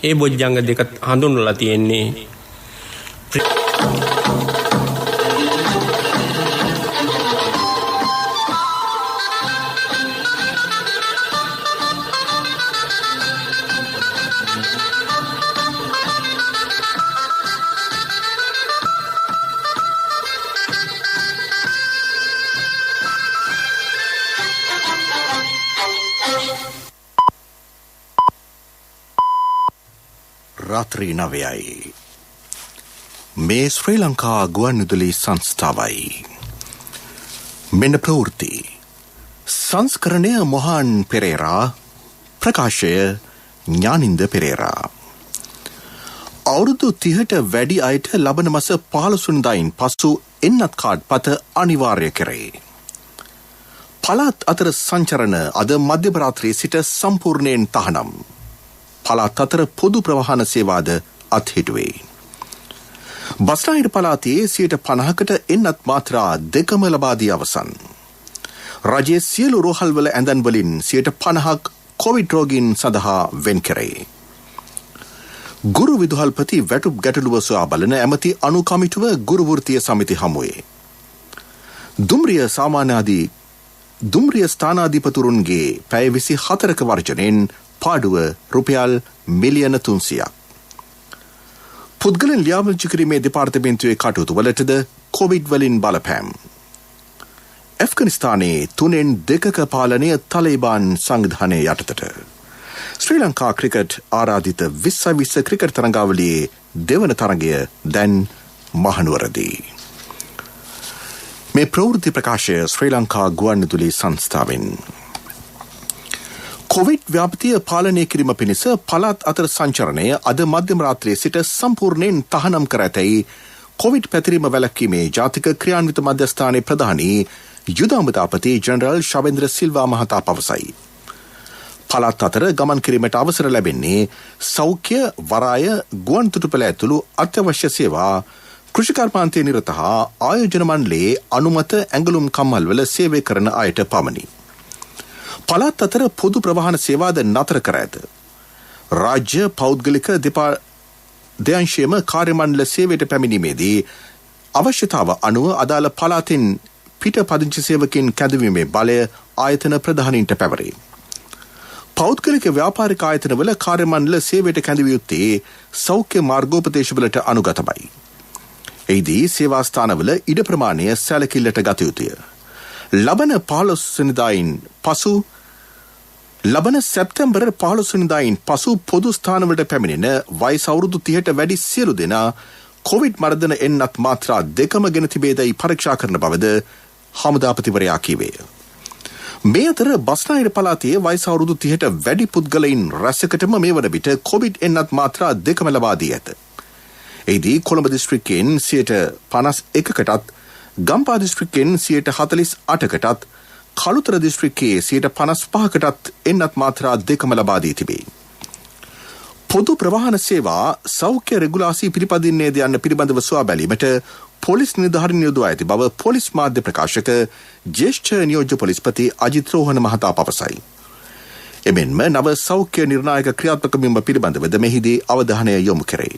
ඒ බොජ්ජංග දෙක හඳුන්වලා තියෙන්නේ. රාත්‍රී 9යි. මේ ශ්‍රී ලංකා ගුවන්විදුලි සංස්ථාවයි. මෙන්න ප්‍රවෘත්ති. සංස්කරණය මොහාන් පෙරේරා, ප්‍රකාශය ඥානින්ද පෙරේරා. අවුරුදු 30ට වැඩි අයට ලබන මාස 15 වෙනිදායින් පසු එන්නත් කාඩ් පත අනිවාර්ය කරේ. පළාත් අතර සංචරණ අද මධ්‍යම රාත්‍රියේ සිට සම්පූර්ණයෙන් තහනම්. පළාත් අතර පොදු ප්‍රවාහන සේවාද අත්හිටුවේ. බස්නාහිර පළාතේ 50%කට එන්නත් මාත්‍රා 2ම ලබා දී අවසන්. රජයේ සියලු රෝහල්වල ඇඳන් වලින් 50%ක් කොවිඩ් රෝගීන් සඳහා වෙන් කරේ. ගුරු විදුහල්පති වැටුප් ගැටලුව සොයා බලන ඇමති අනු කමිටුව ගුරු වෘත්තීය සමිති හමුවේ. දුම්රිය ස්ථානාධිපතුරුන්ගේ පැය 24ක වර්ජනෙන් පාඩුව රුපියල් මිලියන 300ක්. පුද්ගලයන් ලියාපදිංචි කිරීමේ දෙපාර්තමේන්තුවේ කටයුතු වලටද කොවිඩ් වලින් බලපෑම්. ඇෆ්ගනිස්තානයේ 3/2ක පාලනය තලිබාන් සංවිධානය යටතට. ශ්‍රී ලංකා ක්‍රිකට් ආරාධිත 2020 ක්‍රිකට් තරඟාවලියේ දෙවන තරඟය දැන් මහනුවරදී. මේ ප්‍රවෘත්ති ප්‍රකාශය ශ්‍රී ලංකා ගුවන්විදුලි සංස්ථාවෙන්. කොවිඩ් ව්‍යාපතිය පාලනය කිරීම පිණිස පළාත් අතර සංචරණය අද මධ්‍යම රාත්‍රියේ සිට සම්පූර්ණයෙන් තහනම් කර ඇතැයි කොවිඩ් පැතිරීම වැළැක්වීමේ ජාතික ක්‍රියාන්විත මධ්‍යස්ථානයේ ප්‍රධානී යුද අමාත්‍යපති ජෙනරල් ශවේන්ද්‍ර සිල්වා මහතා පවසයි. පළාත් අතර ගමන් කිරීමට අවසර ලැබෙන්නේ සෞඛ්‍ය, වරාය, ගුවන් තොටුපළ ඇතුළු අත්‍යවශ්‍ය සේවා, කෘෂිකර්මාන්තයේ නිරත හා ආයෝජන මණ්ඩලයේ අනුමත ඇඟලුම් කම්හල්වල සේවය කරන අයට පමණි. පළාත් අතර පොදු ප්‍රවාහන සේවාද නතර කර ඇත. රාජ්‍ය පෞද්ගලික දෙපාර්තමේන්තුවේම කාර්ය මණ්ඩල සේවයට පැමිණීමේදී අවශ්‍යතාව අනුව අදාළ පළාතින් පිට පදිංචි සේවකින් කැඳවීමේ බලය ආයතන ප්‍රධානීන්ට පැවරේ. පෞද්ගලික ව්‍යාපාරික ආයතනවල කාර්ය මණ්ඩල සේවයට කැඳවිය යුත්තේ සෞඛ්‍ය මාර්ගෝපදේශවලට අනුගතමයි. එහිදී සේවා ස්ථානවල ඉඩ ප්‍රමාණය සැලකිල්ලට ගත යුතුය. ලබන සැප්තැම්බර් 15 වෙනිදායින් පසු පොදු ස්ථානවලට පැමිණෙන වයස අවුරුදු 30ට වැඩි සියලු දෙනා කොවිඩ් මර්ධන එන්නත් මාත්‍රා 2ම ගෙන තිබේදයි පරීක්ෂා කරන බවද හමුදාපතිවරයා කීවේය. මේ අතර බස්නාහිර පළාතේ වයස අවුරුදු 30ට වැඩි පුද්ගලයින් රැසකටම මේ වන විට කොවිඩ් එන්නත් මාත්‍රා 2ම ලබා දී ඇත. එහිදී කොළඹ දිස්ත්‍රික්කයෙන් 51%කටත්, ගම්පහ දිස්ත්‍රික්කයෙන් 48%කටත්, කළුතර දිස්ත්‍රික්කයේ 55%කටත් එන්නත් මාත්‍රා 2ම ලබා දී තිබේ. පොදු ප්‍රවාහන සේවා සෞඛ්‍ය රෙගුලාසි පිළිපදින්නේද යන්න පිළිබඳව සොයා බැලීමට පොලිස් නිලධාරීන් යොදවා ඇති බව පොලිස් මාධ්‍ය ප්‍රකාශක ජ්‍යෙෂ්ඨ නියෝජ්‍ය පොලිස්පති අජිත් රෝහණ මහතා පවසයි. එමෙන්ම නව සෞඛ්‍ය නිර්ණායක ක්‍රියාත්මක වීම පිළිබඳවද මෙහිදී අවධානය යොමු කෙරේ.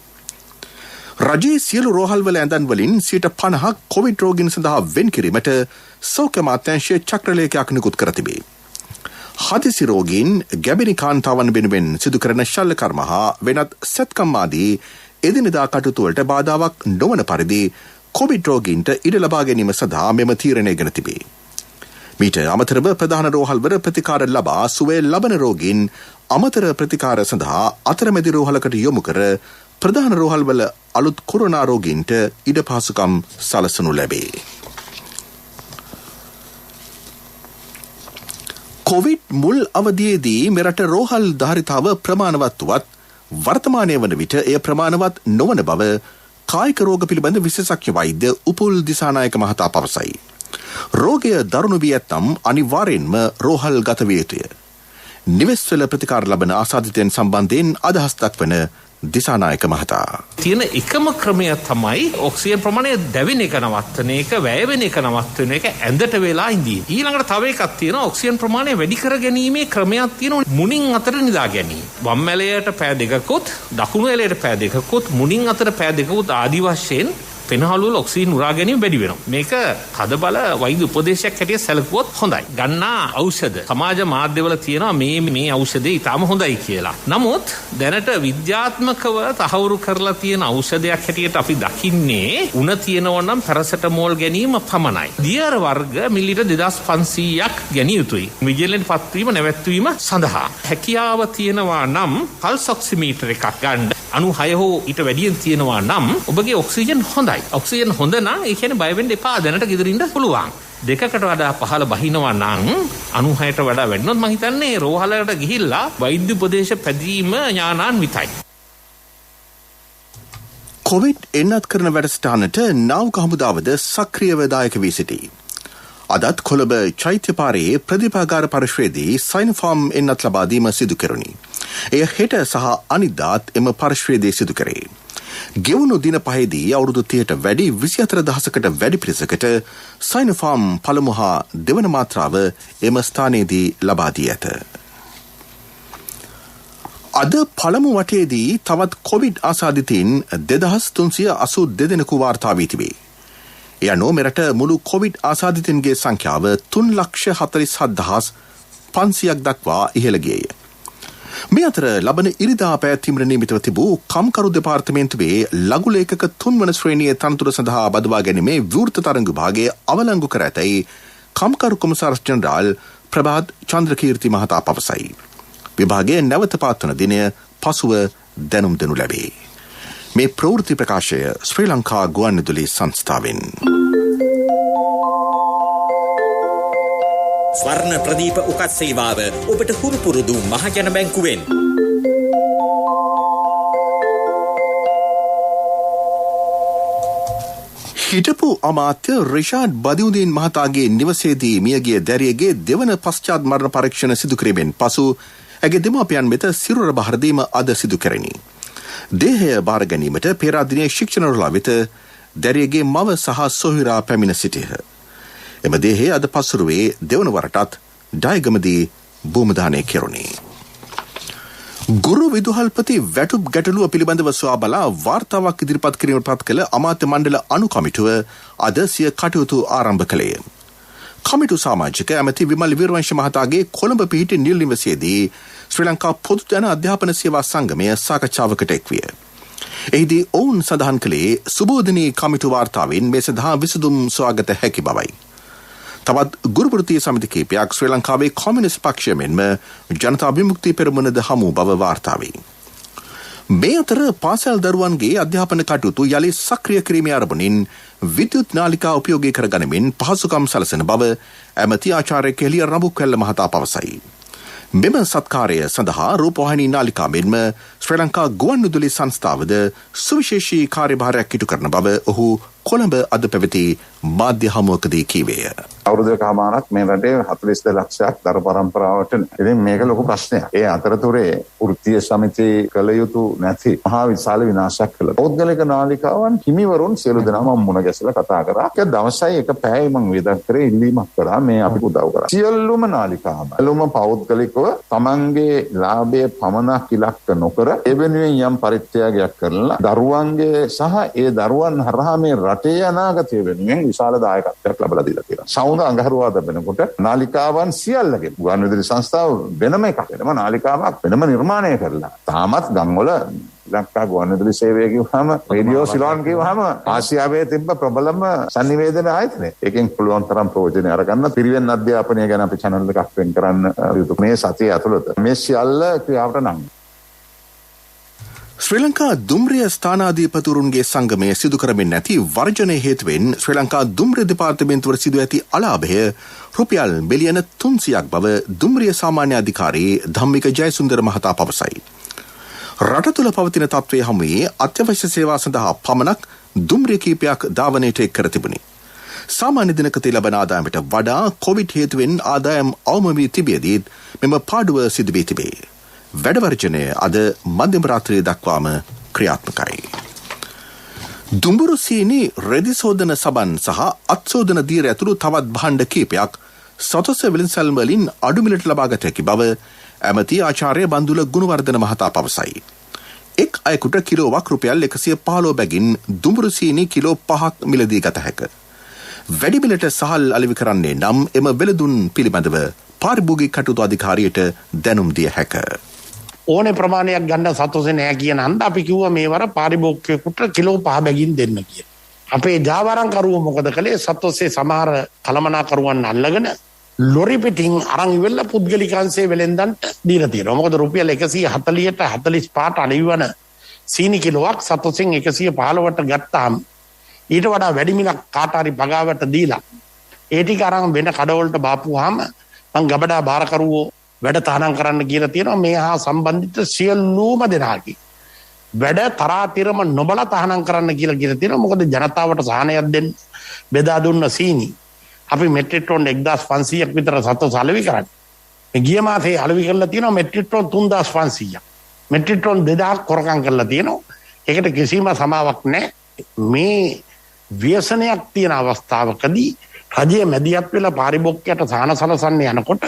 රජයේ සියලු රෝහල්වල ඇඳන් වලින් 50%ක් කොවිඩ් රෝගීන් සඳහා වෙන් කිරීමට සෞඛ්‍ය අමාත්‍යාංශය චක්‍රලේඛයක් නිකුත් කර තිබේ. හදිසි රෝගීන්, ගැබිණි කාන්තාවන් වෙනුවෙන් සිදු කරන ශල්‍ය කර්ම හා වෙනත් සැත්කම් ආදී එදිනෙදා කටයුතු වලට බාධාවක් නොවන පරිදි කොවිඩ් රෝගීන්ට ඉඩ ලබා ගැනීම සඳහා මෙම තීරණය ගෙන තිබේ. මීට අමතරව ප්‍රධාන රෝහල්වල ප්‍රතිකාර ලබා සුවය ලබන රෝගීන් අමතර ප්‍රතිකාර සඳහා අතරමැදි රෝහලකට යොමු කර ප්‍රධාන රෝහල්වල අලුත් කොරෝනා රෝගීන්ට ඉඩ පහසුකම් සලසනු ලැබේ. කොවිඩ් මුල් අවධියේදී මෙරට රෝහල් ධාරිතාව ප්‍රමාණවත් වුවත් වර්තමානය වන විට එය ප්‍රමාණවත් නොවන බව කායික රෝග පිළිබඳ විශේෂඥ වෛද්‍ය උපුල් දිසානායක මහතා පවසයි. රෝගය දරුණු වී ඇතනම් අනිවාර්යෙන්ම රෝහල් ගත විය යුතුය. නිවෙස්වල ප්‍රතිකාර ලබන ආසාදිතයන් සම්බන්ධයෙන් අදහස් දක්වන දිසානායක මහතා. තියෙන එකම ක්‍රමය තමයි ඔක්සිජන් ප්‍රමාණය දැවෙන එක නවත්තන එක, වැය වෙන එක නවත්තන එක, ඇඳට වෙලා ඉඳී. ඊළඟට තව එකක් තියෙනවා ඔක්සිජන් ප්‍රමාණය වැඩි කර ගැනීමේ ක්‍රමයක් තියෙනවා මුණින් අතර නිදා ගැනීම. වම් ඇලයට පෑ දෙකකුත් දකුණු ඇලයට පෑ දෙකකුත් මුණින් අතර පෑ දෙකකුත් ආදි වශයෙන් පෙනහළු වල ඔක්සිජන් උරා ගැනීම වැඩි වෙනවා. මේක තදබල වෛද්‍ය උපදේශයක් හැටියට සැලකුවොත් හොඳයි. ගන්නා ඖෂධ සමාජ මාධ්‍යවල තියෙනවා මේ ඖෂධය ඊටාම හොඳයි කියලා. නමුත් දැනට විද්‍යාත්මකව තහවුරු කරලා තියෙන ඖෂධයක් හැටියට අපි දකින්නේ උණ තියෙනවා නම් පැරසිටමෝල් ගැනීම පමණයි. දියර වර්ග මිලිලිටර් 2500ක් ගැනිය යුතුයි. විජිලන්ට් පත්වීම නැවැත්වීම සඳහා. හැකියාව තියෙනවා නම් පල්ස් ඔක්සිමීටර් එකක් ගන්න 96 හෝ ඊට වැඩියෙන් තියෙනවා නම් ඔබගේ ඔක්සිජන් හොඳයි. ඔක්සිජන් හොඳ නම් ඒ කියන්නේ බය වෙන්න එපා. දැනට ගෙදර ඉන්න පුළුවන්. දෙකකට වඩා පහළ බහිනවා නම් 96ට වඩා වැඩිනොත් මම හිතන්නේ රෝහලකට ගිහිල්ලා වෛද්‍ය උපදේශ පැදීම ඥානාන්විතයි. කොවිඩ් එන්නත් කරන වැඩසටහනට නාවික හමුදාවද සක්‍රියව දායක වී සිටී. අදත් කොළඹ චෛත්‍යපාරයේ ප්‍රතිපාගාර පරිශ්‍රයේදී සයිනෝෆාම් එන්නත් ලබා දීම සිදු කෙරුණි. එය හෙට සහ අනිද්දාත් එම පරිශ්‍රයේදී සිදු කරේ. ගෙවුණු දින පහේදී අවුරුදු 30ට වැඩි 24000කට වැඩි පිරිසකට සයිනෝෆාම් පළමු හා දෙවන මාත්‍රාව එම ස්ථානයේදී ලබා දී ඇත. අද පළමු වටයේදී තවත් කොවිඩ් ආසාදිතයින් 2382 දෙනෙකු වාර්තා වී තිබේ. එය අනුව මෙරට මුළු කොවිඩ් ආසාදිතයින්ගේ සංඛ්‍යාව 3,47,500ක් දක්වා ඉහළ ගියේය. මේ අතර ලබන ඉරිදා පැවැත්වීමට නියමිතව තිබූ කම්කරු දෙපාර්තමේන්තුවේ ලඝු ලේඛක 3 වන ශ්‍රේණියේ තනතුර සඳහා බදවා ගැනීමේ විවෘත තරඟ විභාගයේ අවලංගු කර ඇතැයි කම්කරු කොමසාරිස් ජෙනරාල් ප්‍රභාත් චන්ද්‍රකීර්ති මහතා පවසයි. විභාගයේ නැවත පවත්වන දිනය පසුව දැනුම් දෙනු ලැබේ. මේ ප්‍රවෘත්ති ප්‍රකාශය ශ්‍රී ලංකා ගුවන්විදුලි සංස්ථාවෙන්. ස්වර්ණ ප්‍රදීප උකත් සේවාව ඔබට හුරු පුරුදු මහජන බැංකුවෙන්. හිටපු අමාත්‍ය රිෂාඩ් බදියුදීන් මහතාගේ නිවසේදී මියගිය දැරියගේ දෙවන පශ්චාත් මරණ පරීක්ෂණ සිදු කිරීමෙන් පසු ඇගේ දෙමාපියන් වෙත සිරුර බහර දීම අද සිදු කෙරිණි. දේහය බාර ගැනීමට පෙරාදිනයේ ශික්ෂණවල වෙත දැරියගේ මව සහ සොහිරා පැමිණ සිටියහ. එම දේහය අද පසුරුවේ දෙවන වරටත් ඩයගමදී භූමදානය කෙරුණේ. ගුරු විදුහල්පති වැටුප් ගැටලුව පිළිබඳව සොයා බලා වාර්තාවක් ඉදිරිපත් කිරීමට පත් කළ අමාත්‍ය මණ්ඩල අනු කමිටුව අද සිය කටයුතු ආරම්භ කළේ. කමිටු සමාජික ඇමති විමල් වීරවංශ මහතාගේ කොළඹ පිහිටි නිල් නිවසේදී ශ්‍රී ලංකා පොදු ජන අධ්‍යාපන සේවා සංගමය සාකච්ඡාවකට එක්විය. එහිදී ඔවුන් සඳහන් කළේ සුබෝධනී කමිටු වාර්තාවෙන් මේ සඳහා විසඳුම් සොයාගත හැකි බවයි. තවත් ගුරුපෘතිය සමිති කීපයක් ශ්‍රී ලංකාවේ කොමියුනිස්ට් පක්ෂය මෙන්ම ජනතා විමුක්ති පෙරමුණද හමු බව වාර්තා වේ. මේ අතර පාසල් දරුවන්ගේ අධ්‍යාපන කටයුතු යලි සක්‍රිය කිරීමේ අරමුණින් විද්‍යුත් නාලිකා උපයෝගී කර ගනිමින් පහසුකම් සලසන බව ඇමති ආචාර්ය කෙලිය රඹුක්වැල්ල මහතා පවසයි. මෙම සත්කාරය සඳහා රූපවාහිනී නාලිකා මෙන්ම ශ්‍රී ලංකා ගුවන්විදුලි සංස්ථාවද සුවිශේෂී කාර්යභාරයක් ඉටු කරන බව ඔහු කොළඹ අද පැවති මාධ්‍ය හමුවකදී කීවේය. අවුරුදුකමාරක් මේ රටේ 42 ලක්ෂයක් දරු පරම්පරාවට ඉතින් මේක ලොකු ප්‍රශ්නයක්. ඒ අතරතුරේ වෘත්තීය සමිති කළ යුතු නැති මහා විශාල විනාශයක් කළා. පෞද්ගලික නාලිකාවන් හිමිවරුන් සියලු දෙනාම මුණ ගැසලා කතා කරා. ඒක දවසයි එක පැයයි මම වේදක් කරේ ඉල්ලීමක් කරා මේ අපි උදව් කරා. සියලුම නාලිකාවලුම පෞද්ගලිකව තමන්ගේ ලාභයේ පමණක් ඉලක්ක නොකර ඒ වෙනුවෙන් යම් පරිත්‍යාගයක් කරලා දරුවන්ගේ සහ ඒ දරුවන් හරහා මේ රටේ අනාගතය වෙනුවෙන් විශාල දායකත්වයක් ලබා දීලා තියෙනවා. සෞන්ද අඟහරුවාදා වෙනකොට නාලිකාවන් සියල්ලගේ ගුවන්විදුලි සංස්ථාව වෙනම එකක් වෙනම නාලිකාවක් වෙනම නිර්මාණය කරලා තාමත් ගම්වල ලංකා ගුවන්විදුලි සේවය කිව්වම රේඩියෝ සිලෝන් කිව්වම ආසියාවේ තිබ්බ ප්‍රබලම සංනිවේදන ආයතනය. ඒකෙන් පුළුවන් තරම් ප්‍රයෝජන අරගන්න පිරිවෙන් අධ්‍යාපනය ගැන අපි channel එකක් වෙන් කරන්න යුතු මේ සතිය ඇතුළත මේ සියල්ල ක්‍රියාවට නම් ශ්‍රී ලංකා දුම්රිය ස්ථානාධිපතිවරුන්ගේ සංගමය සිදු කරමින් නැති වර්ජනය හේතුවෙන් ශ්‍රී ලංකා දුම්රිය දෙපාර්තමේන්තුවට සිදු ඇති අලාභය රුපියල් මිලියන 300ක් බව දුම්රිය සාමාන්‍ය අධිකාරී ධම්මික ජයසුන්දර මහතා පවසයි. රට තුළ පවතින තත්ත්වය හමුවේ අත්‍යවශ්‍ය සේවා සඳහා පමණක් දුම්රිය කීපයක් ධාවනයට එක් කර තිබුණි. සාමාන්‍ය දිනකදී ලබන ආදායමට වඩා කොවිඩ් හේතුවෙන් ආදායම් අවම වී තිබියදීත් මෙම පාඩුව සිදු වී තිබේ. වැඩවර්ජනය අද මධ්‍යම රාත්‍රිය දක්වාම ක්‍රියාත්මකයි. දුඹුරු සීනි රෙදි සෝදන සබන් සහ අත්සෝදන දීර ඇතුළු තවත් භාණ්ඩ කීපයක් සතොස්ස වෙළඳසැල් වලින් අඩු මිලට ලබාගත හැකි බව ඇමති ආචාර්ය බන්දුල ගුණවර්ධන මහතා පවසයි. එක් අයෙකුට කිලෝවක් රුපියල් 115 බැගින් දුඹුරු සීනි කිලෝ 5ක් මිලදී ගත හැක. වැඩි මිලට සහල් අලෙවි කරන්නේ නම් එම වෙළඳුන් පිළිබඳව පාරිභෝගික කටයුතු අධිකාරියට දැනුම් දිය හැක. ඕනේ ප්‍රමාණයක් ගන්න සතොසේ නෑ කියන හන්ද අපි කිව්වා මේවර පාරිභෝගිකයෙකුට කිලෝ 5 බැගින් දෙන්න කියලා. අපේ ජාවාරම්කරුවෝ මොකද කළේ සතොසේ සමහර කළමනාකරුවන් අල්ලගෙන ලොරි පිටින් අරන් ඉවෙල්ල පුද්ගලිකාංශයේ වෙලෙන්දන්ට දීලා තියෙනවා. මොකද රුපියල් 140ට 45ට අලෙවිවන සීනි කිලෝවක් සතොසෙන් 115ට ගත්තාම ඊට වඩා වැඩි මිලක් කාට හරි පගාවට දීලා ඒ ටික අරන් වෙන කඩවලට බාපුවාම මං ගබඩා බාරකරුවෝ වැඩ තහනම් කරන්න කියලා තියෙනවා. මේ හා සම්බන්ධිත සියලුම දෙනාගේ වැඩ තරාතිරම නොබල තහනම් කරන්න කියලා තියෙනවා. මොකද ජනතාවට සහනයක් දෙන්න බෙදා දුන්න සීනි අපි මෙට්‍රික් ටොන් 1500ක් විතර සතොස් අලෙවි කරන්නේ. මේ ගිය මාසේ අලෙවි කරලා තියෙනවා මෙට්‍රික් ටොන් 3500ක්. මෙට්‍රික් ටොන් 2000ක් කොරකම් කරලා තියෙනවා. ඒකට කිසිම සමාවක් නැහැ. මේ ව්‍යසනයක් තියෙන අවස්ථාවකදී රජය මැදිහත් වෙලා පාරිභෝගිකයට සහන සලසන්න යනකොට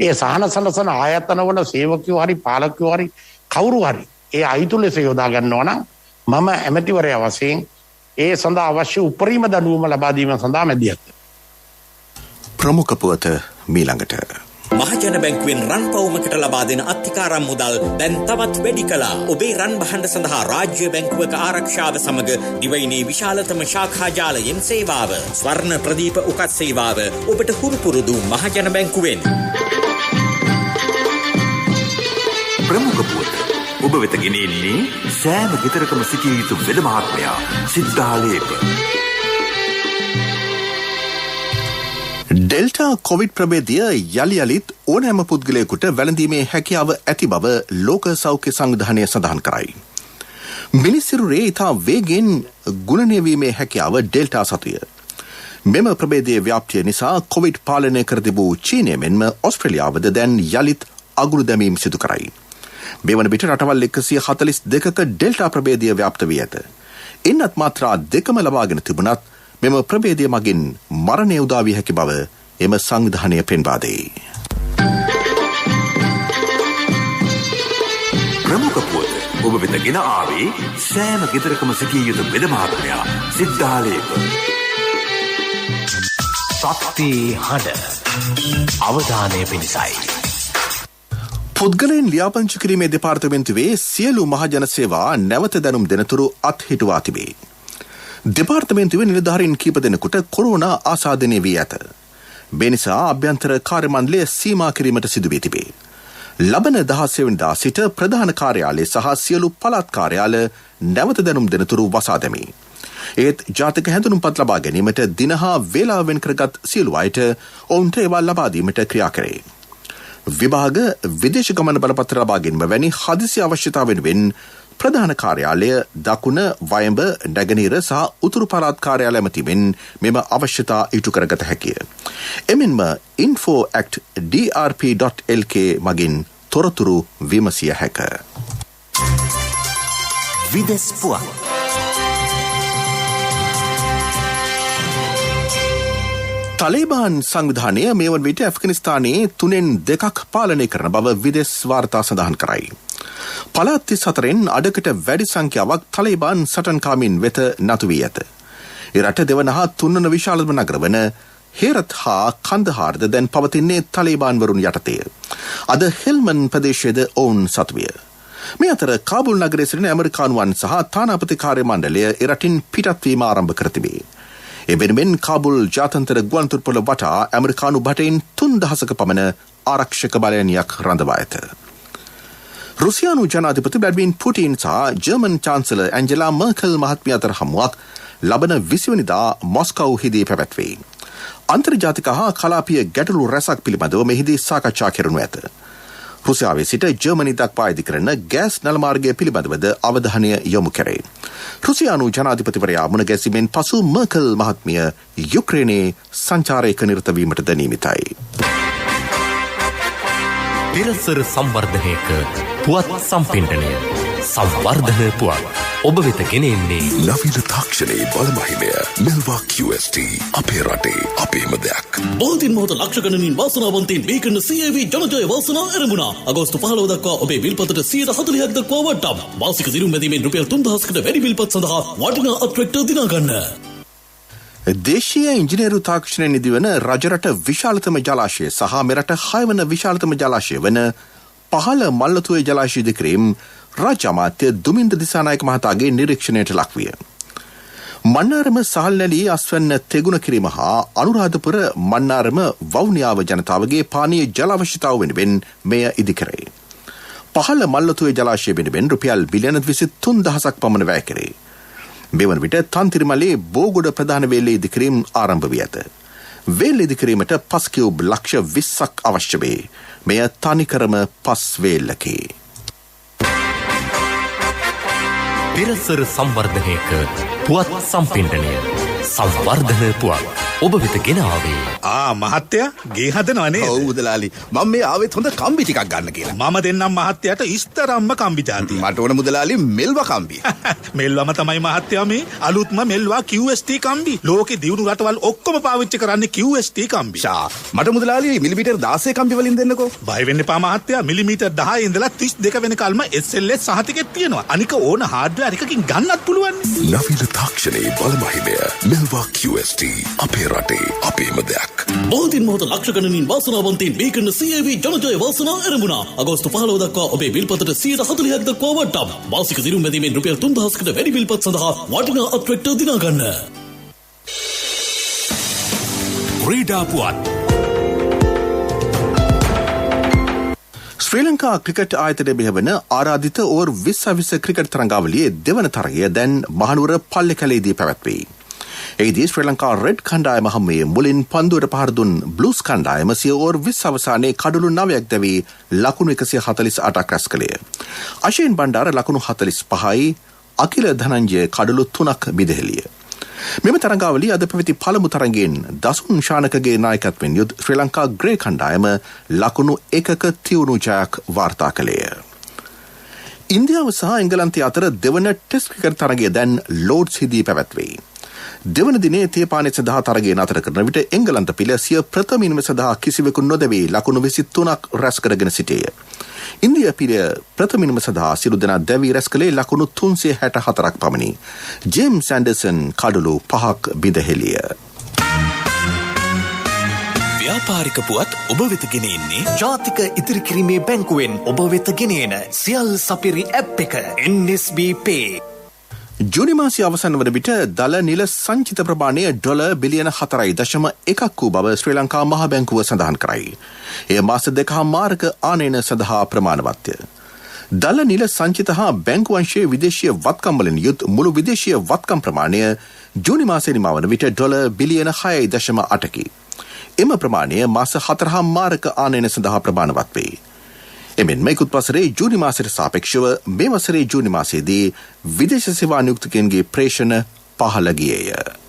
ඒ සහන සලසන ආයතනවල සේවකයෝ හරි පාලකයෝ හරි කවුරු හරි ඒ අයිතු ලෙස යොදා ගන්නවා නම් මම ඇමතිවරයා වශයෙන් ඒ සඳහා අවශ්‍ය උපරිම දඬුවම ලබා දීම සඳහා මැදිහත් ප්‍රමුඛ පුවත මීළඟට මහජන බැංකුවෙන් රන් පවුමකට ලබා දෙන අත්තිකාරම් මුදල් දැන් තවත් වැඩි කළා. ඔබේ රන් බහඬ සඳහා රාජ්‍ය බැංකුවක ආරක්ෂාව සමග දිවයිනේ විශාලතම ශාඛා ජාලයෙන් සේවාව. ස්වර්ණ ප්‍රදීප උකත් සේවාව ඔබට හුරුපුරුදු මහජන බැංකුවෙන්. ප්‍රමුඛ පුවත ඔබ වෙත ගෙනෙන්නේ සෑම ගෙදරකම සිටිය යුතු වෙද මහත්මයා සිද්ධාලේප. ඩෙල්ටා කොවිඩ් ප්‍රභේදය යළි යළිත් ඕනෑම පුද්ගලයෙකුට වැළඳීමේ හැකියාව ඇති බව ලෝක සෞඛ්‍ය සංවිධානය සඳහන් කරයි. මිනිස් සිරුරේ ඉතා වේගෙන් ගුණනය වීමේ හැකියාව ඩෙල්ටා සතුය. මෙම ප්‍රභේදයේ ව්‍යාප්තිය නිසා කොවිඩ් පාලනය කර තිබූ චීනය මෙන්ම ඔස්ට්‍රේලියාවද දැන් යළිත් අගුළු දැමීම් සිදු කරයි. මෙවන විට රටවල් 142ක ඩෙල්ටා ප්‍රභේදය ව්‍යාප්ත වී ඇත. ඉන්නත් මාත්‍රා දෙකම ලබාගෙන තිබුණත් මෙම ප්‍රභේදය මගින් මරණය උදා විය හැකි බව එම සංවිධානය පෙන්වා දෙයි. ප්‍රමුඛ පුවත ඔබ වෙත ගෙන ආවේ සෑම ගෙදරකම සිටිය යුතු වෙද මහත්මයා සිද්ධාලේප. සත්‍යයේ හඬ අවධානය පිණිසයි. පුද්ගලයන් ලියාපදිංචි කිරීමේ දෙපාර්තමේන්තුවේ සියලු මහජන සේවා නැවත දැනුම් දෙනතුරු අත්හිටුවා තිබේ. දෙපාර්තමේන්තුවේ නිලධාරීන් කීප දෙනෙකුට කොරෝනා ආසාදනය වී ඇත. මේ නිසා අභ්‍යන්තර කාර්ය මණ්ඩලය සීමා කිරීමට සිදු වී තිබේ. ලබන 16 වෙනිදා සිට ප්‍රධාන කාර්යාලය සහ සියලු පළාත් කාර්යාල නැවත දැනුම් දෙනතුරු වසා දැමී. ඒත් ජාතික හැඳුනුම්පත් ලබා ගැනීමට දින හා වේලාව වෙන් කරගත් සියලු අයට ඔවුන්ට ඒවා ලබා දීමට ක්‍රියා කරේ. විභාග විදේශ ගමන බලපත්‍ර ලබා ගැනීම වැනි හදිසි අවශ්‍යතාව වෙනුවෙන් ප්‍රධාන කාර්යාලය දකුණ වයඹ නැගෙනහිර සහ උතුරු පළාත් කාර්යාල ඇමතිවෙන් මෙම අවශ්‍යතා ඉටු කරගත හැකිය. එමෙන්ම info@drp.lk මගින් තොරතුරු විමසිය හැක. විදෙස් පුවත් තලේබාන් සංවිධානය මේ වන විට ඇෆ්ගනිස්තානයේ 3/2 පාලනය කරන බව විදෙස් වාර්තා සඳහන් කරයි. පළාත් 34න් අඩකට වැඩි සංඛ්‍යාවක් තලේබාන් සටන්කාමින් වෙත නතු වී ඇත. ඒ රට දෙවන හා තුන්වන විශාලම නගර වන හේරත් හා කන්දහාර්ද දැන් පවතින්නේ තලේබාන් වරුන් යටතය. අද හෙල්මන් ප්‍රදේශයේද ඔවුන් සතුවිය. මේ අතර කාබුල් නගරයේ සිටින ඇමරිකානුවන් සහ තානාපති කාර්ය මණ්ඩලය එරටින් පිටත්වීම ආරම්භ කර තිබේ. එබැවින් කාබුල් ජාත්‍යන්තර ගුවන්තොටුපොළ වටා ඇමරිකානු භටයින් 3000ක පමණ ආරක්ෂක බලයනියක් රඳවා ඇත. රුසියානු ජනාධිපති ව්ලාඩිමිර් පුටින් සහ ජර්මන් චාන්සලර් ඇන්ජෙලා මර්කල් මහත්මිය අතර හමුවක් ලබන 20 වෙනිදා මොස්කව්හිදී පැවැත්වේ. අන්තර්ජාතික හා කලාපීය ගැටලු රැසක් පිළිබඳව මෙහිදී සාකච්ඡා කරනු ඇත. රුසියාවේ සිට ජර්මනි දක්වා ඉදිකරන ගෑස් නල මාර්ගය පිළිබඳවද අවධානය යොමු කරේ. රුසියානු ජනාධිපතිවරයා මුණ ගැසීමෙන් පසු මර්කල් මහත්මිය යුක්‍රේනයේ සංචාරයක නිරත වීමට නියමිතයි. පෙරසර සංවර්ධනයක පුවත් සම්පින්ඩනය සංවර්ධන පුවත් ඔබ වෙත ගෙනෙන්නේ නවීන තාක්ෂණයේ බලමහිමය මෙල්වා QST අපේ රටේ අපේම දෙයක්. බෝධින් මොහොත ලක්ෂ ගණනින් වාසනාවන්තයින් මේ කරන CAV ජනජය වාසනාව ආරම්භුණා. අගෝස්තු 15 දක්වා ඔබේ විල්පතට 140ක් දක්වා වටම්. මාසික දිනුම් මැදීමෙන් රුපියල් 3000කට වැඩි විල්පත් සඳහා වටිනා අත්‍රැක්ටර් දිනා ගන්න. දේශීය ඉංජිනේරු තාක්ෂණය නිදිවන රජරට විශාලතම ජලාශය සහ මෙරට 6 වන විශාලතම ජලාශය වන පහළ මල්ලතුවේ ජලාශය ඉදිකිරීම රාජ්‍ය අමාත්‍ය දුමින්ද දිසානායක මහතාගේ නිරීක්ෂණයට ලක්විය. මන්නාරම සහල් නැලී අස්වැන්න තෙගුණ කිරීම හා අනුරාධපුර මන්නාරම වවුනියාව ජනතාවගේ පානීය ජල අවශ්‍යතාව වෙනුවෙන් මෙය ඉදිකරේ. පහළ මල්ලතුවේ ජලාශය වෙනුවෙන් රුපියල් බිලියන 23,000ක් පමණ වැය කෙරේ. මෙවන විට තන්තිරිමලේ බෝගොඩ ප්‍රධාන වේලේ ඉදිකිරීම ආරම්භ වී ඇත. වේල් ඉදිකිරීමට පස් කියුබ් ලක්ෂ 20ක් අවශ්‍ය වේ. මෙය තනිකරම පස් වේල්ලකි. පෙරසර සංවර්ධනයක පුවත් සම්පින්ඩනය සංවර්ධන පුවත් ඔබ වෙත ගෙන ආවේ මහත්තයා ගේ හදනවනේ. ඔව් මුදලාලි මම මේ ආවෙත් හොඳ කම්බි ටිකක් ගන්න කියලා. මම දෙන්නම් මහත්තයාට ඉස්තරම්ම කම්බි જાතිය. මට ඕන මුදලාලි මෙල්වා කම්බි. මෙල්වම තමයි මහත්තයා මේ අලුත්ම මෙල්වා QST කම්බි. ලෝකේ දියුණු රටවල් ඔක්කොම පාවිච්චි කරන්නේ QST කම්බි. මට මුදලාලි මිලිමීටර් 16 කම්බි වලින් දෙන්නකෝ. බය වෙන්න එපා මහත්තයා. මිලිමීටර් 10 ඉඳලා 32 වෙනකල්ම SLS සහතිකෙත් තියෙනවා. අනික ඕන හાર્ඩ්වෙයාර් එකකින් ගන්නත් පුළුවන්. නවීන තාක්ෂණයේ බලමහිමය මෙල්වා QST අපේ රටේ අපේම දෙයක්. බෝධින් මොහොත ලක්ෂ ගණනින් වාසනාවන්තයින් මේ කරන CAV ජනජය වාසනාව ආරම්භුණා. අගෝස්තු 15 දක්වා ඔබේ විල්පතට 140ක් දක්වා වටම්. මාසික දිනුම් මැදීමෙන් රුපියල් 3000කට වැඩි විල්පත් සඳහා වටිනා අත්‍රැක්ටර් දිනා ගන්න. ක්‍රීඩා පුවත් ශ්‍රී ලංකා ක්‍රිකට් ආයතනයේ බිහිවන ආරාධිත ඕවර් 20 ක්‍රිකට් තරඟාවලියේ දෙවන තරගය දැන් මහනුවර පල්ලේකැලේදී පැවැත්වේ. එහිදී ශ්‍රී ලංකා රෙඩ් කණ්ඩායම හමුවේ මුලින් පන්දුවට පහර දුන් බ්ලූස් කණ්ඩායම සිය ඕවර් 20 අවසානයේ කඩලු 9ක් දැවී ලකුණු 148ක් රැස් කළේ. අශේන් බණ්ඩාර ලකුණු 45යි, අකිල ධනංජය කඩලු 3ක් බිදෙහෙළිය. මෙම තරඟාවලිය අද පැවති පළමු තරඟයෙන් දසුන් ශානකගේ නායකත්වයෙන් යුත් ශ්‍රී ලංකා ග්‍රේ කණ්ඩායම ලකුණු 1ක තියුණු ජයක් වාර්තා කළේය. ඉන්දියාව සහ එංගලන්තය අතර දෙවන ටෙස්ට් ක්‍රිකට් තරගය දැන් ලෝඩ්ස්හිදී පැවැත්වේ. දෙවන දිනේ තේපානය සඳහා තරගය නතර කරන විට එංගලන්ත පිළ සිය ප්‍රථම ඉනිම සඳහා කිසිවෙකු නොදැවී ලකුණු 23ක් රැස් කරගෙන සිටියේය. ඉන්දිය පිළ ප්‍රථම ඉනිම සඳහා සියලු දෙනා දැවී රැස් කළේ ලකුණු 364ක් පමණි. ජේම්ස් ඇන්ඩර්සන් කඩලු 5ක් බිදහෙළිය. ව්‍යාපාරික පුවත් ඔබ වෙත ගෙන එන්නේ ජාතික ඉතිරිකිරීමේ බැංකුවෙන් ඔබ වෙත ගෙන එන සියල් සපිරි ඇප් එක NSB Pay. ජූනි මාසයේ අවසන් වන විට දල නිල සංචිත ප්‍රමාණය ඩොලර් බිලියන 4.1ක් වූ බව ශ්‍රී ලංකා මහ බැංකුව සඳහන් කරයි. එය මාස 2.5ක ආනයන සඳහා ප්‍රමාණවත්ය. දල නිල සංචිත හා බැංකු අංශයේ විදේශීය වත්කම් වලින් යුත් මුළු විදේශීය වත්කම් ප්‍රමාණය ජූනි මාසයේ නිමා වන විට ඩොලර් බිලියන 6.8කි. එම ප්‍රමාණය මාස 4.5ක ආනයන සඳහා ප්‍රමාණවත් වේ. එමෙන්ම ඉකුත් වසරේ ජූනි මාසයට සාපේක්ෂව මේ වසරේ ජූනි මාසයේදී විදේශ සේවා නියුක්තකයන්ගේ ප්‍රේෂණ පහළ ගියේය.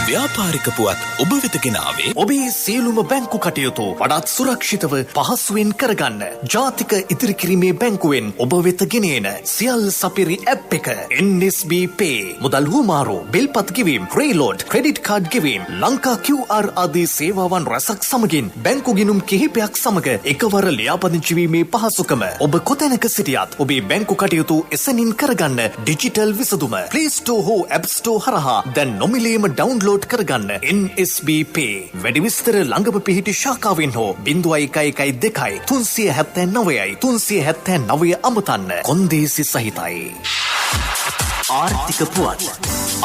ව්‍යාපාරික පුවත් ඔබ වෙත ගෙන ආවේ ඔබේ සියලුම බැංකු කටයුතු වඩාත් සුරක්ෂිතව පහසුවෙන් කරගන්න ජාතික ඉතිරිකිරීමේ බැංකුවෙන් ඔබ වෙත ගෙන එන සියල් සපිරි ඇප් එක NSB Pay. මුදල් හුමාරු, බිල්පත් ගෙවීම්, ක්‍රේලෝඩ්, ක්‍රෙඩිට් කාඩ් ගෙවීම්, ලංකා QR ආදී සේවාවන් රැසක් සමගින් බැංකු ගිණුම් කිහිපයක් සමග එකවර ලියාපදිංචි වීමේ පහසුකම ඔබ කොතැනක සිටියත් ඔබේ බැංකු කටයුතු එසැනින් කරගන්න ඩිජිටල් විසඳුම Play Store හෝ App Store හරහා දැන් නොමිලේම ඩවුන්ලෝඩ් කරගන්න NSB Pay. වැඩි විස්තර ළඟම පිහිටි ශාඛාවෙන් හෝ 0112 379යි 379 අමතන්න. කොන්දේසි සහිතයි. ආර්ථික පුවත්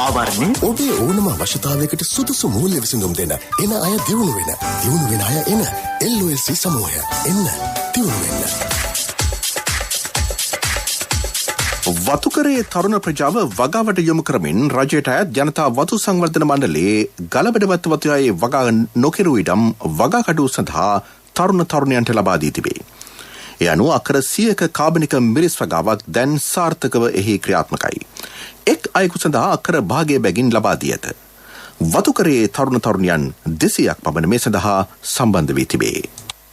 ආවරණය ඔබේ ඕනම අවශ්‍යතාවයකට සුදුසු මූල්‍ය විසඳුම් දෙන එන අය දියුණු වෙන අය එන LOLC සමූහය එන්න දියුණු වෙන්න. වතුකරයේ තරුණ ප්‍රජාව වගාවට යොමු කරමින් රජයට අයත් ජනතා වතු සංවර්ධන මණ්ඩලයේ ගලබඩවත්ත වතුයායේ වගා නොකෙරූ ඉඩම් වගාකටු සඳහා තරුණ තරුණයන්ට ලබා දී තිබේ. ඒ අනුව අකර 100ක කාබනික මිරිස් වගාවක් දැන් සාර්ථකව එහි ක්‍රියාත්මකයි. එක් අයෙකු සඳහා අකර භාගය බැගින් ලබා දී ඇත. වතුකරයේ තරුණ තරුණියන් 200ක් පමණ මේ සඳහා සම්බන්ධ වී තිබේ.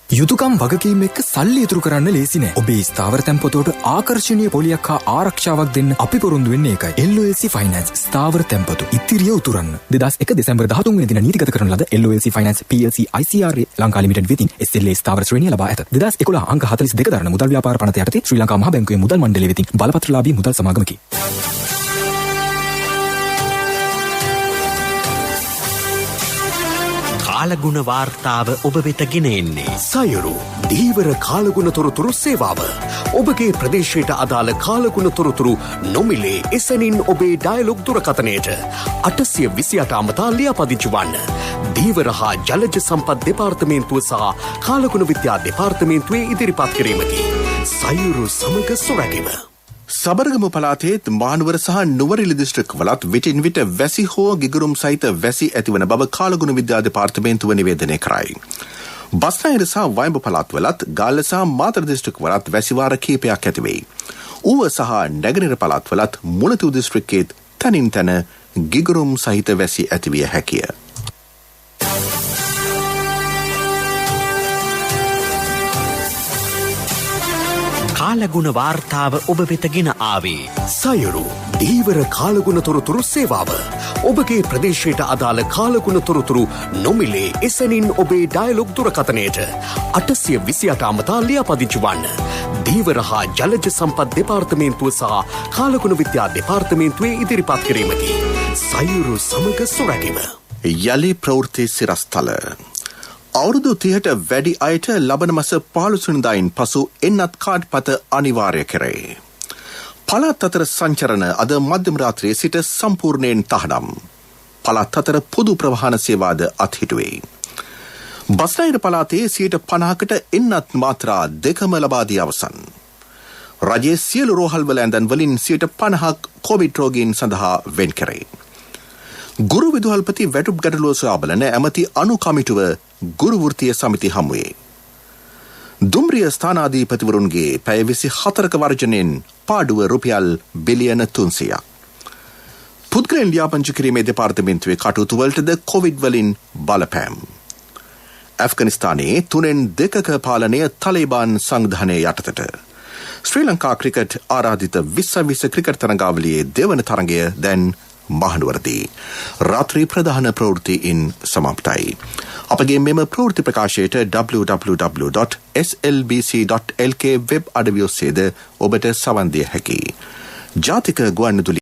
යුතුකම් වගකීම් එක්ක සල්ලි ඉතුරු කරන්න ලේසි නෑ. ඔබේ ස්ථාවර තැන්පතෝට ආකර්ශනීය පොලියක් හා ආරක්ෂාවක් දෙන්න අපි පොරොන්දු වෙන්නේ ඒකයි. LOLC Finance ස්ථාවර තැන්පතු ඉතිරිය උතුරන්න. 2001 දෙසැම්බර් 13 වෙනි දින නීතිගත කරන ලද LOLC Finance PLC ICRA Lanka limited වෙතින් SLA ස්ථාවර ශ්‍රේණිය ලබා ඇත. 2011 අංක 42 දරන මුදල් ව්‍යාපාර පනත යටතේ ශ්‍රී ලංකා මහා බැංකුවේ මුදල් මණ්ඩලය වෙතින් බලපත්‍රලාභී මුදල් සමාගමකි. කාලගුණ වාර්තාව ඔබ වෙත ගෙන එන්නේ සයුරු දීවර කාලගුණ තොරතුරු සේවාව. ඔබගේ ප්‍රදේශයට අදාළ කාලගුණ තොරතුරු නොමිලේ එසැනින් ඔබේ ඩයලොග් දුරකථනයට 828 අමතා ලියාපදිංචි වන්න. දීවර හා ජලජ සම්පත් දෙපාර්තමේන්තුව සහ කාලගුණ විද්‍යා දෙපාර්තමේන්තුවේ ඉදිරිපත් කිරීමකි. සයුරු සමග සොරැකීම. සබරගම පළාතේත් මහනුවර සහ නුවරඑළිය දිස්ත්‍රික්කවලත් විටින් විට වැසි හෝ ගිගුරුම් සහිත වැසි ඇතිවන බව කාලගුණ විද්‍යා දෙපාර්තමේන්තුව නිවේදනය කරයි. බස්නාහිර සහ වයඹ පළාත්වලත් ගාල්ල සහ මාතර දිස්ත්‍රික්කවලත් වැසි වාර කිහිපයක් ඇති වෙයි. ඌව සහ නැගෙනහිර පළාත්වලත් මුලතිව් දිස්ත්‍රික්කයේත් තනින් තන ගිගුරුම් සහිත වැසි ඇතිවිය හැකිය. කාලගුණ වාර්තාව ඔබ වෙත ගෙන ආවේ සයුරු දීවර කාලගුණ තොරතුරු සේවාව. ඔබගේ ප්‍රදේශයට අදාළ කාලගුණ තොරතුරු නොමිලේ එසැනින් ඔබේ ඩයලොග් දුරකථනයට 828 අමතා ලියාපදිංචි වන්න. දීවර හා ජලජ සම්පත් දෙපාර්තමේන්තුව සහ කාලගුණ විද්‍යා දෙපාර්තමේන්තුවේ ඉදිරිපත් කිරීමකි. සයුරු සමග සොරැකීම. යලි ප්‍රවෘත්ති සිරස්තල අවුරුදු 30ට වැඩි අයට ලබන මස 15 වෙනිදායින් පසු එන්නත් කාඩ් පත අනිවාර්ය කරේ. පළාත් අතර සංචරණ අද මධ්‍යම රාත්‍රියේ සිට සම්පූර්ණයෙන් තහනම්. පළාත් අතර පොදු ප්‍රවාහන සේවාද අත්හිටුවේ. බස්නාහිර පළාතේ 50%කට එන්නත් මාත්‍රා දෙකම ලබා දී අවසන්. රජයේ සියලු රෝහල්වල ඇඳන් වලින් 50%ක් කොවිඩ් රෝගීන් සඳහා වෙන් කරේ. ගුරු විදුහල්පති වැටුප් ගැටලුව සොයා බලන ඇමති අනු කමිටුව ගුරු වෘත්තීය සමිති හමුවේ. දුම්රිය ස්ථානාධිපතිවරුන්ගේ පැය 24ක වර්ජනයෙන් පාඩුව රුපියල් බිලියන 300ක්. පුද්ගලයන් ලියාපදිංචි කිරීමේ දෙපාර්තමේන්තුවේ කටයුතු වලටද කොවිඩ් වලින් බලපෑම්. ඇෆ්ගනිස්තානයේ 3/2ක පාලනය තලිබාන් සංවිධානය යටතට. ශ්‍රී ලංකා ක්‍රිකට් ආරාධිත 2020 ක්‍රිකට් තරඟාවලියේ දෙවන තරඟය දැන් මහනුවරදී රාත්‍රී ප්‍රධාන ප්‍රවෘත්තියින් සමාප්තයි. අපගේ මෙම ප්‍රවෘත්ති ප්‍රකාශයට www.slbc.lk වෙබ් අඩවිය ඔස්සේද ඔබට සවන් දිය හැකියි. ජාතික ගුවන්විදුලි